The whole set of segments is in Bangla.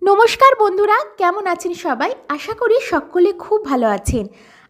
নমস্কার বন্ধুরা, কেমন আছেন সবাই? আশা করি সকলে খুব ভালো আছেন।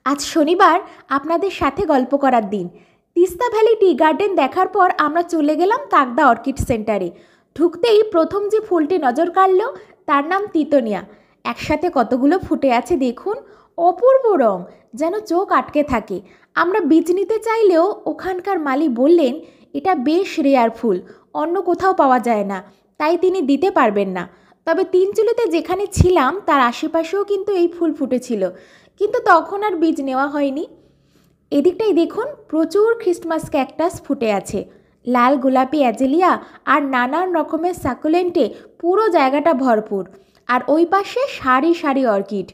আজ শনিবার, আপনাদের সাথে গল্প করার দিন। তিস্তা ভ্যালি টি গার্ডেন দেখার পর আমরা চলে গেলাম তাকদা অর্কিড সেন্টারে। ঢুকতেই প্রথম যে ফুলটি নজর কাড়ল তার নাম তিতোনিয়া। একসাথে কতগুলো ফুটে আছে দেখুন, অপূর্ব রং, যেন চোখ আটকে থাকে। আমরা বীজ নিতে চাইলেও ওখানকার মালি বললেন এটা বেশ রেয়ার ফুল, অন্য কোথাও পাওয়া যায় না, তাই তিনি দিতে পারবেন না। তবে তিনচুলিতে যেখানে ছিলাম তার আশেপাশেও কিন্তু এই ফুল ফুটেছিল, কিন্তু তখন আর বীজ নেওয়া হয়নি। এদিকটাই দেখুন, প্রচুর ক্রিসমাস ক্যাকটাস ফুটে আছে, লাল গোলাপি অ্যাজেলিয়া আর নানান রকমের সাকুলেন্টে পুরো জায়গাটা ভরপুর। আর ওই পাশে সারি সারি অর্কিড।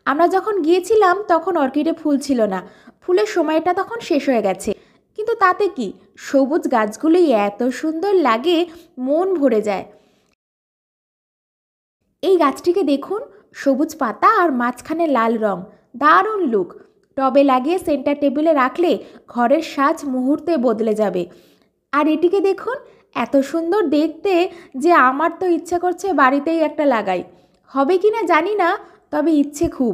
আমরা যখন গিয়েছিলাম তখন অর্কিডে ফুল ছিল না, ফুলের সময়টা তখন শেষ হয়ে গেছে। কিন্তু তাতে কি, সবুজ গাছগুলোই এত সুন্দর লাগে, মন ভরে যায়। এই গাছটিকে দেখুন, সবুজ পাতা আর মাঝখানে লাল রং, দারুণ লুক। টবে লাগিয়ে সেন্টার টেবিলে রাখলে ঘরের সাজ মুহূর্তে বদলে যাবে। আর এটিকে দেখুন, এত সুন্দর দেখতে যে আমার তো ইচ্ছে করছে বাড়িতেই একটা লাগাই। হবে কি না জানি না, তবে ইচ্ছে খুব।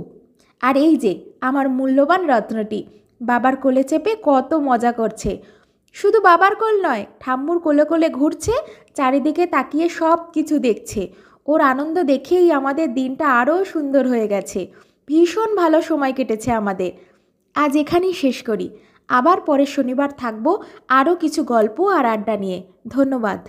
আর এই যে আমার মূল্যবান রত্নটি, বাবার কোলে চেপে কত মজা করছে। শুধু বাবার কোল নয়, ঠাম্মুর কোলে কোলে ঘুরছে, চারিদিকে তাকিয়ে সব কিছু দেখছে। ওর আনন্দ দেখেই আমাদের দিনটা আরও সুন্দর হয়ে গেছে। ভীষণ ভালো সময় কেটেছে আমাদের। আজ এখানেই শেষ করি, আবার পরের শনিবার থাকবো আরও কিছু গল্প আর আড্ডা নিয়ে। ধন্যবাদ।